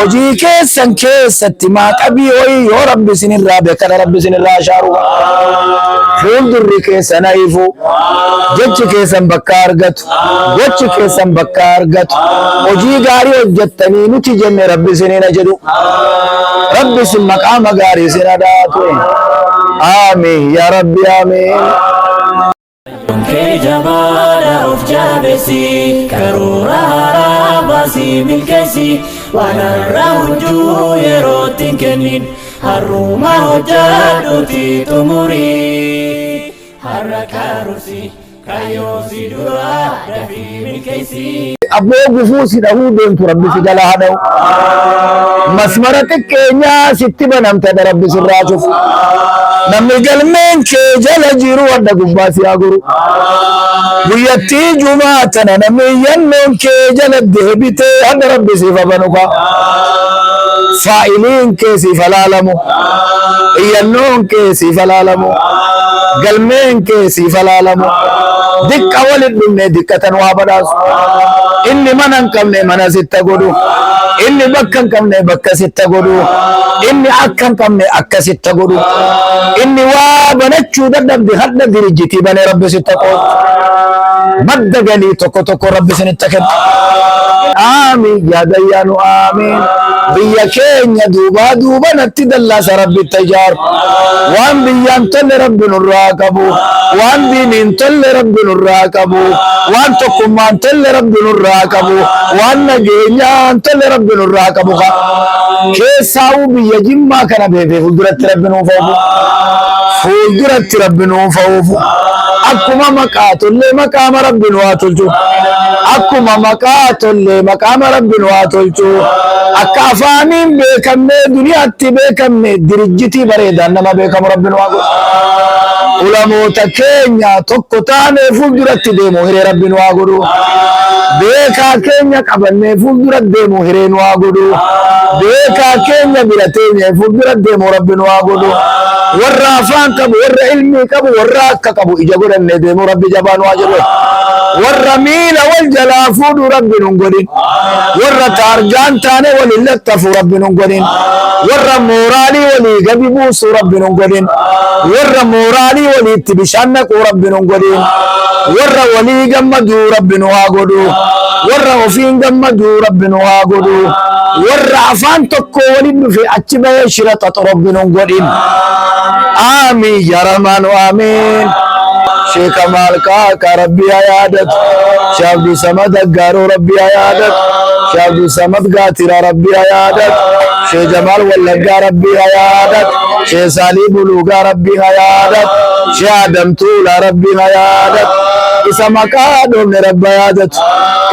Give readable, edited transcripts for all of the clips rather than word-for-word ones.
وجيك سنكيس ستماك أبي يا رب سن الرابع كان رب سن الراشارو فول درك سنايفو جتك سنبكارجت جتك سنبكارجت وجي غاري وجتني نتيجن رب سن نجدو رب سن مقام غاري سن داتو آمين يا رب آمين كي جبالا أوف جابسي كرورا رابسي بالكسي وانا الرهجو يروتين كنين هروما هجادوتي تموري حركا روسي كايوسي دورا دفي بالكسي أبو غفوسي دهو دونت ربي في جلاله مسمرتك كينيا ستي بنمت ربي سراجف نمي قلمين كي جلا جيرو ودى قباسي أقرو ويتي جماعتنا نمي ينمين كي جلا الدهبتي هد ربي سيفا بنوكا فائلين كي سيفا لالمو ينون كي سيفا لالمو قلمين كي سيفا لالمو دك أولد مني دكة وابداس إني منن كمني منا ستة قدو إني بكن كمني بكا ستة قدو إني أكن كمني أكا ستة قدو إني وابنتشو دردب دي خد درجتي بني رب ستة قدو مدقني توكو توكو رب سنتكد آمين يا ديانو آمين بيا كينيا دوبا دوبا نتدلس رب التجار وان بيان تل رب نراكبو وان دينين تل رب نراكبو وان تكمان تل رب نراكبو وان نجينيان تل رب نراكبو كيساو بيا جمع كان بيفي فلدرت رب نوفوفو فلدرت رب نوفوفو أكما مكات اللي مقام رب نواتلجو أكما مكات اللي مقام رب نواتلجو أكافانين بكم دنيا بكم درجتي بريدا نما بكم رب نواتلجو علماء تكينيا تكتان فلدرت ديمو هري رب نواتلجو بيكا كينيا قبلني فلدرت ديمو هري نواتلجو بيكا كينيا بلتينيا فلدرت ديمو رب نواتلجو ورّا فان كبو ورّا علمي كبو ورّا كبو إجابور الندم ربي جبان واجبه ورّا ميلا والجلافود ربي نقولين ورّا تارجان تاني ولله تفو ربي نقولين ورّا مورالي ولي قبي بوس ربي نقولين ورّا مورالي ولي تبشانك ربي نقولين ورّا ولي جمدو ربي نواجدو ورّا وفين جمدو ربي نواجدو ورّا عفان تكو ولي في أتبع شرطة ربي نقولين آمين يا رحمن آمين شيخ مالكا ربي عيادت شعب سمد قارو ربي عيادت شعب سمد قاتل ربي عيادت شيخ جمال واللقا ربي عيادت شيخ سالي بلوغا ربي عيادت شيخ آدم طولا ربي عيادت إسمكا دوم ربي عيادت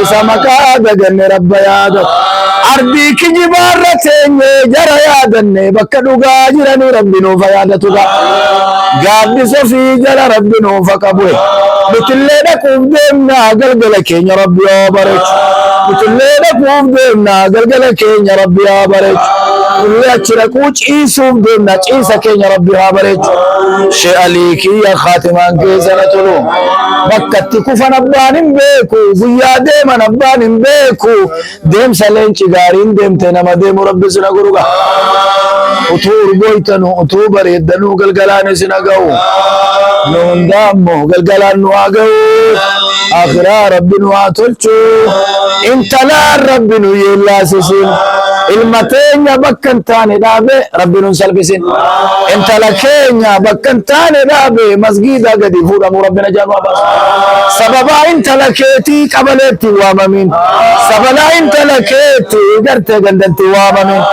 إسمكا دقن ربي عيادت أربي كجبارتين جرى يادني بكدو غاجرني ربي نوفا يادتوغا غادي سفي جرى ربي نوفا كبوي بتلينا كوف ديمنا قلقل كين يا ربي يابرج بتلينا كوف ديمنا قلقل كين يا ربي يابرج ولي أتشركوش إيسوم ديمنا إيسا كين يا ربي يابرج شيء عليكي يا خاتمان كيسا نتلو بكتي كوفا نبانين بيكو زيادة ما نبانين بيكو ديم سلين چگارين ديم تنما ديم ربي سنقروغا اطور بويتنو اطور بريدنو قلقلاني سنقو نون دامو قلقلان نواقو آخرا ربي نواتلچو انتلا ربي نو يلاسسين المتين بكن تاني دابي ربي نسلبسين انتلا كينيا بكن تاني دابي مسجيدا قدي فورا مربنا جانوا بس سببا انتلا كيتي قبلتي وامامين سبلا انتلا كيتي قرتي قندنتي وامامين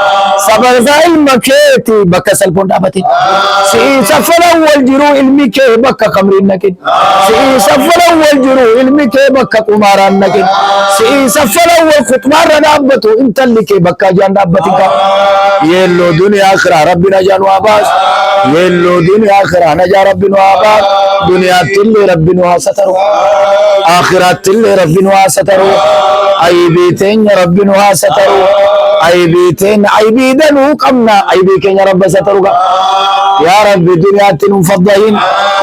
سبلا المكيتي بكا سلبون دابتي سي سفل اول جرو علمي كي بكا قمرين نكين سي سفل اول جرو علمي كي بكا قماران نكين سي سفل اول خطمار دابتو انت اللي كي بكا جان دابتك يلو دنيا آخرة ربنا جانوا عباس يلو دنيا آخرة نجا ربنا عباس دنيا تلي ربنا ستروا آخرة تلي ربنا ستروا أي بيتين ربنا ستروا أي بيتين أي بيدنو قمنا أي بيكين رب ستروا يا رب دنيا تنو فضلين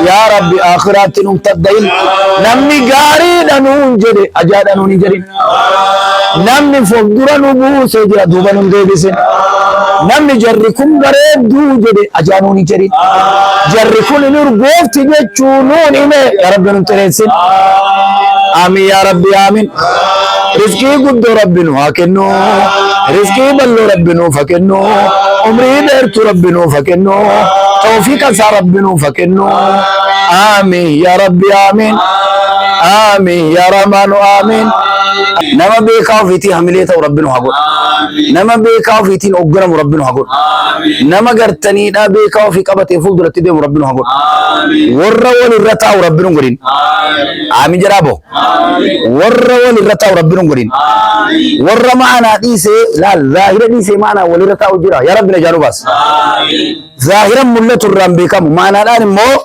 يا رب آخرة تنو تدين نمني قاري ننون جري أجاد نوني جري نمني فقدر نبو سجرا دوبا duuba nun deebisin. Namni jarri kun bareedduu jedhe ajaa'uun hin jedhin. Jarri kun hin urgoofti jechuun nuun hime yaa rabbi nun xireessin. Amiin yaa rabbi amiin. Rizqii guddoo rabbi nu haa kennu. Rizqii bal'oo rabbi nuuf haa kennu. Umrii dheertuu rabbi nuuf haa kennu. Tawfiiqa isaa rabbi nuuf haa kennu. Amiin yaa rabbi amiin. Amiin yaa rahmaanu amiin. Nama beekaa ofiitiin hamilee ta'u rabbi nu haa godhu. Nama beekaa ofiitiin hogganamu rabbi nu haa godhu. Nama gartaniidhaa beekaa ofii qabatee fuulduratti deemu rabbi nu haa godhu. Warra wal irra taa'u rabbi nu godhin. Amiin jedhaa boo. Warra wal irra taa'u rabbi nu godhin. Warra ma'anaa dhiisee laal zaahira dhiisee ma'anaa wal irra taa'u jira yaa rabbi na jaaluu baas. Zaahiran mul'atu irraan beekamu ma'anaadhaan immoo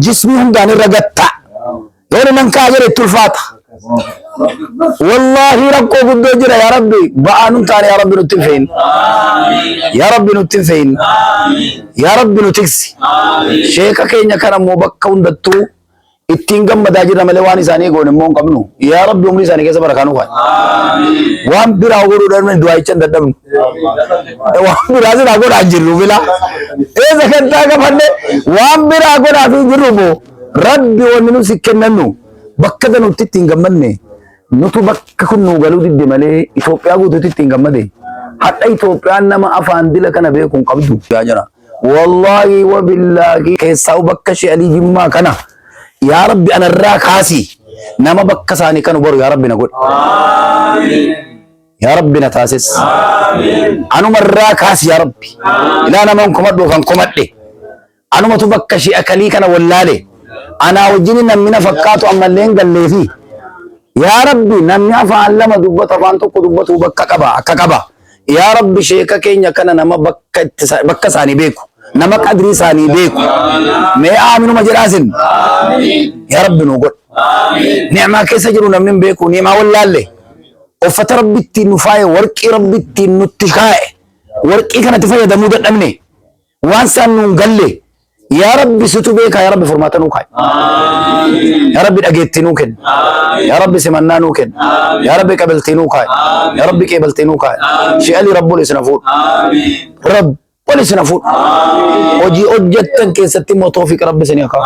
jismii hundaan irra gatta. Yoo nan kaa jedhe itti ulfaata. Wallahi rakkoo guddoo jira yaa rabbi ba'aa nun taane yaa rabbi nutti hin fe'in. Yaa rabbi nutti hin fe'in. Yaa rabbi nu tiksi. Sheeka keenya kana immoo bakka hundattuu ittiin gammadaa jirra malee waan isaanii goone immoo hin qabnu. Yaa rabbi umrii isaanii keessa barakaa nu fa'i. Waan biraa godhuudhaan du'aayicha hin dadhabnu. Waan biraa siraa godhaa jirru bila. Eessa kantaa gafanne waan biraa godhaa fi jirru boo rabbi wanni nu si kennannu bakka danutti ittiin gammanne nutu bakka kun nu galuu didde malee Itoophiyaa guutuutti ittiin gammade. Hadha Itoophiyaan nama afaan dila kana beeku hin qabdu. Yaa jira. Wallahi wa billahi keessaa bakka shee alii jimmaa kana yaa rabbi anarraa kaasi nama bakka isaanii kanu boru yaa rabbi na godhe. Yaa rabbi na taasis. Anumarraa kaasi yaa rabbi. Ilaa nama komadhu kan komadhe. Anumatu bakka shee akalii kana wallaale. Anaa wajjin namni na fakkaatu ammallee hin galleefi. Yaa rabbi namni afaan lama dubbatu afaan tokko dubbatu bakka qaba akka qaba. Yaa rabbi sheeka keenya kana nama bakka isaanii beeku. Nama qadrii isaanii beeku. Mee aaminuma jedhaasin. Yaa rabbi nu godhe. Ni'maa keessa jiru namni hin beeku. Ni'maa wallaalle. Uffata rabbi ittiin nu faaye warqii rabbi ittiin nutti kaa'e. Warqii kanatti fayyadamuu dadhabne. Waan isaan nuun galle. Yaa rabbi situ beekaa yaa rabbi furmaata nuu kaa'i. Yaa rabbi dhageettii nuu kenni. Yaa rabbi simannaa nuu kenni. Yaa rabbi qabaltii nuu kaa'i. Yaa rabbi qeebaltii nuu kaa'i. Shi'alii rabbuun isina fuudhu. Rabbuun isina fuudhu. Hojii hojjettan keessatti immoo toofiqa rabbi isinii haa kaa'u.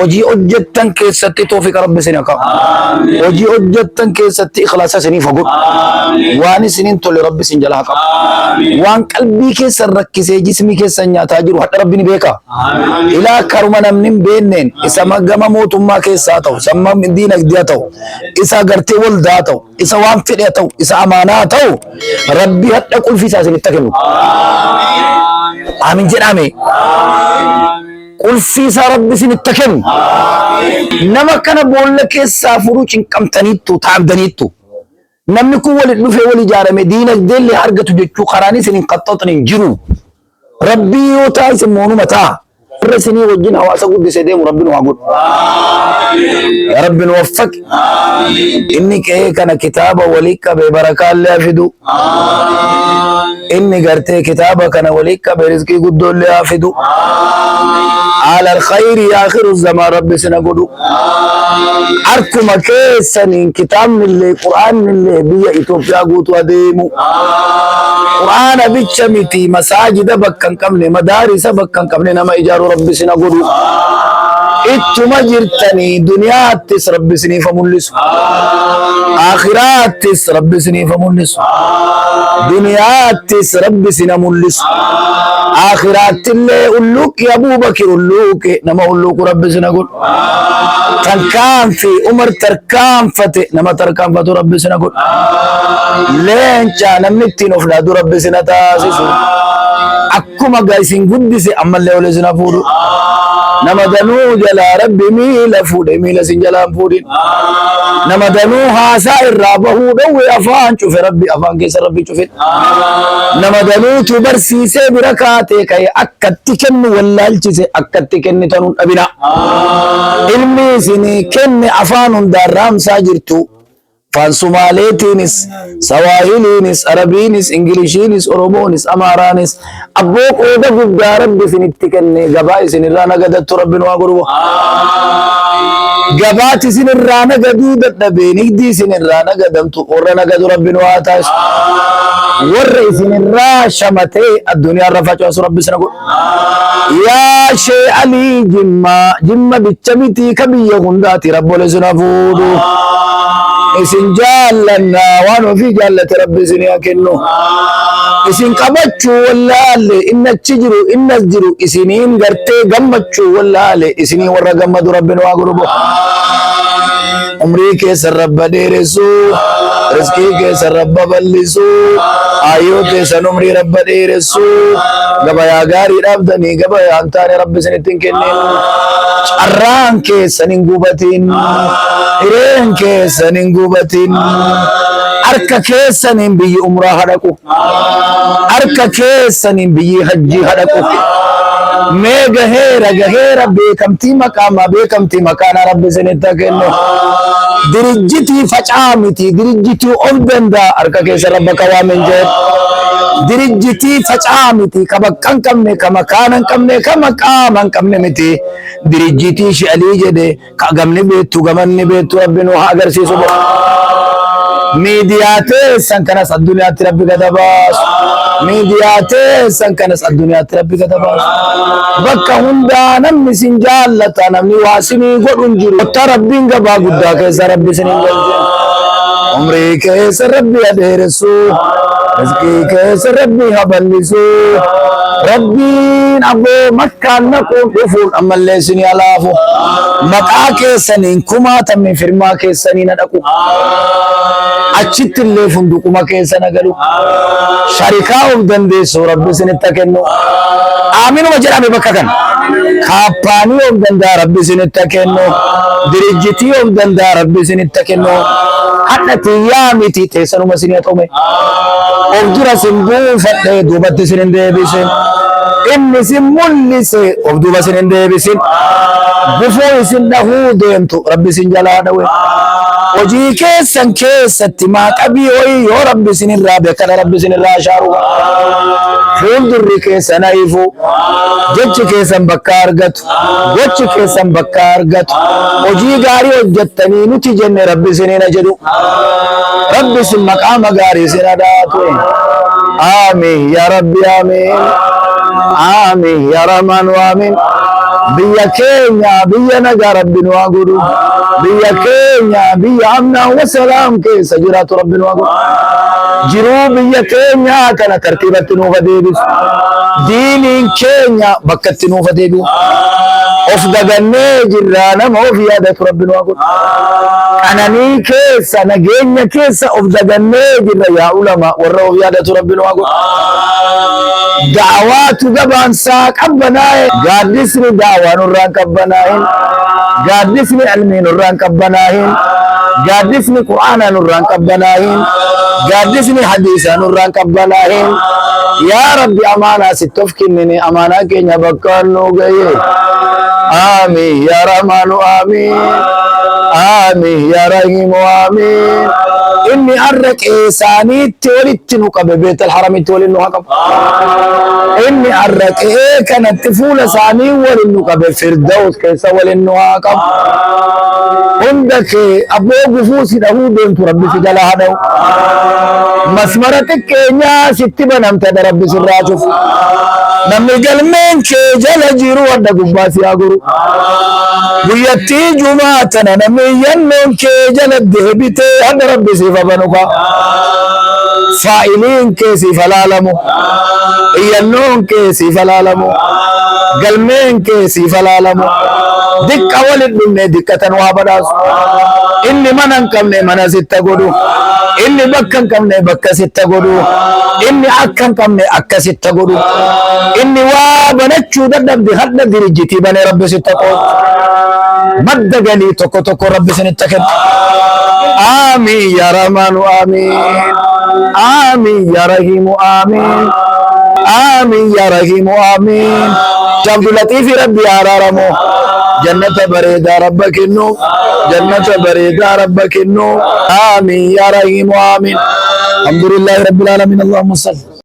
Hojii hojjettan keessatti toofiqa rabbi isinii haa kaa'u. Hojii hojjettan keessatti ikhlaasa isiniif haa godhu. Waan isiniin tole rabbi isin jala haa qabu. Waan qalbii keessan rakkisee jismii keessan nyaataa jiru hadha rabbi ni beeka. Ilaa karuma namni hin beenneen isa gama mootummaa keessaa ta'u, isa diinagdee ta'u, isa gartee waldaa ta'u, isa waan fedhe ta'u, isa amaanaa ta'u, rabbi hadha qulfii isaa isinitti kennu. Amiin jedhame. Qulfii isaa rabbi isinitti kennu. Nama kana boolla keessaa furuu cinqamtaniittu taabdaniittu. Namni kun waliin dhufee wal ijaarame diinagdee illee argatu jechuu karaan isiniin qaxxootan hin jiru. Rabbii yoo taa'e isin moonuma ta'a. Irra isinii wajjin hawaasa guddisee deemu rabbi nu haa godhu. Yaa rabbi nu waffaqi. Inni qe'ee kana kitaaba walii qabee barakaallee haa fidu. Inni gartee kitaaba kana walii qabee rizqii guddoollee haa fidu. على الخير يا آخر الزمان ربي سنقولوا أركم كيسنين كتاب من اللي قرآن من اللي بيا إثيوبيا قوتوا ديمو قرآن بيتشمتي مساجد بكن كمني مدارس بكن كمني نما إجار ربي سنقولوا إتما جرتني دنيا تس ربي سني فمولس آخرات تس ربي سني فمولس دنيا تس ربي سني مولس آخرات اللي أولوك يا أبو بكر أولوك نما أولوك ربي سنقول تركان في عمر تركان فتي نما تركان فتو ربي سنقول لين جانا نمتين أفلاد ربي سنتاسسو أكما قايسين قدسي أما اللي أولي سنفورو نما دنو جلا ربي ميلا فودي ميلا سنجلان فودين نما دنو هاسا الرابه دوي أفان شوف ربي أفان كيس ربي شوفين نما دنو تبرسيسي بركاتي كي أكتكن واللالچسي أكتكن تنون أبنا علمي سني كن أفان دارام ساجرتو Afaan Sumaaleetiinis, Sawaahiliinis, Arabiinis, Ingilisheenis, Oromoonis, Amaaraanis abboo qooda guddaa Rabbi isinitti kenne gabaa isinirraa nagadattu Rabbiin waa godhu. Gabaati isinirraa nagaduu dadhabee nigdi isinirraa nagadamtu warra nagadu Rabbiin waa taasisu. Warra isinirraa shamatee addunyaarra facaasu Rabbi isina godhu. Yaa Shee Alii Jimma bicha mitii ka biyya hundaati Rabboole isina fuudhu. Isin jaallanna waan ofii jaallate Rabbi isin haa kennu. Isin qabachuu wallaalle innachi jiru innas jiru isiniin gartee gammachuu wallaalle isinii warra gammadu Rabbiin waa godhu. Umrii keessan Rabba dheeressu, rizqii keessan Rabba bal'isu, ayyoo keessan umrii Rabba dheeressu, gabayaa gaarii dhaabdanii gabayaa hin taane Rabbi isinitti hin kennin. Carraan keessan hin gubatin, hireen keessan hin gubatin, harka keessaniin biyyi umraa hadhaqu, harka keessaniin biyyi hajjii hadhaqu. Mee gaheera beekamtii maqaana Rabbi isinitti kennu. Dirijjitii facaa miti, dirijjitii of danda'a harka keessa Rabba qabaamen jedhe. Dirijjitii facaa miti, ka bakka hin qabne, ka makaana hin qabne, ka maqaama hin qabne miti. Dirijjitii Shee Alii jedhe ka gamni beektu gamanni beektu Rabbiin haa agarsiisu. Miidiyaa teessan kanas addunyaatti Rabbi gad baasu. Miidiyaa teessan kanas addunyaatti Rabbi gad baasu. Bakka hundaa namni isin jaallata, namni waa isinii godhu hin jiru. Kotta Rabbiin gabaa guddaa keessa Rabbi isiniin galche. Umrii keessa Rabbi haa dheeressu, rizqii keessa Rabbi haa bal'isu. Rabbiin abboo makkaan naquun dhufuun ammallee isinii haa laafu. Maqaa keessaniin kumaatamee firmaa keessanii na dhaqu. Achitti illee funduquma keessa na galu. Sharikaa of dandeessu Rabbi isinitti kennu. Aaminuma jedhame bakka kan. Kaappaanii of danda'a Rabbi isinitti kennu. Dirijjitii of danda'a Rabbi isinitti kennu. Hadha xiyyaa miti teessanuma isinii ta'ume. Of dura sin buufadhee duubatti isin hin deebisin. Inni isin mul'ise of duuba isin hin deebisin. Gufuu isin dhahuu deemtu Rabbi isin jalaa dhawe. Hojii keessan keessatti maaqabii ho'i yoo Rabbi isinirraa beekana Rabbi isinirraa shaaru. Fuuldurri keessan haifu, jechi keessan bakka argatu, gochi keessan bakka argatu. Hojii gaarii hojjettanii nuti jenne Rabbi isinina jedhu. Rabbi isin maqaama gaarii isin adaatu. Amiin yaa Rabbi amiin. Amiin yaa Rahmaan amiin. Biyya keenya biyya nagaa Rabbiin waa godhu. Biyya keenya biyya amnaa wa salaam keessa jiraatu Rabbiin waa godhu. Jiruu biyya keenya kana tartiibatti nuuf deebisu. Diiniin keenya bakka itti nuuf deebi'u. Of dagannee jirraa nama of yaadatu Rabbiin waa godhu. Qananii keessa nageenya keessa of dagannee jirra yaa ulama warra of yaadatu Rabbiin waa godhu. Da'awaatu gabaansaa qabbanaa'e gaaddisni daawaa nurraan qabbanaa'in. Gaaddisni ilmii nurraan qabbanaa'in. Gaaddisni Qur'aanaa nurraan qabbanaa'in. Gaaddisni hadiisaa nurraan qabbanaa'in. Yaa Rabbi amaanaa sitti of kennine amaanaa keenya bakka nuu gahe. Amiin yaa Rahmaanu amiin. Amiin yaa Rahiimu amiin. Inni arraqee isaaniitti walitti nu qabe Beetal Haramitti waliin nu haa qabu. Inni arraqee kanatti fuula isaanii waliin nu qabe Firdaus keessa waliin nu haa qabu. Hunda kee abboo gufuu si dhahuu deemtu Rabbi si jala haa dhahu. Masmara xiqqeenyaa sitti banamte Rabbi sirraa cufu. Namni galmeen kee jala jiru wadda gubbaa si haa guru. Guyyattii Jumaa tana namni yannoon kee jala deebitee hadda Rabbi siif abanuka. Faa'iliin kee siif halaalamu. Iyyannoon kee siif halaalamu. Galmeen kee siif halaalamu. Dikka walit dhumne dikkatan waa badhaasu. Inni mana hin qabne mana sitta godhu. Inni bakka hin qabne bakka sitta godhu. Inni akka hin qabne akka sitta godhu. Inni waa banachuu dadhabde hadda dirijjitii banee Rabbi sitta qoodu. Madda galii tokko tokko Rabbi isinitti kennu. Amiin yaa Rahmaanu amiin. Amiin yaa Rahiimu amiin. آمين يا رحيم آمين عبد اللطيف ربي عرارمو جنة بريدة ربك النو جنة بريدة ربك النو آمين يا رحيم آمين الحمد لله رب العالمين اللهم صل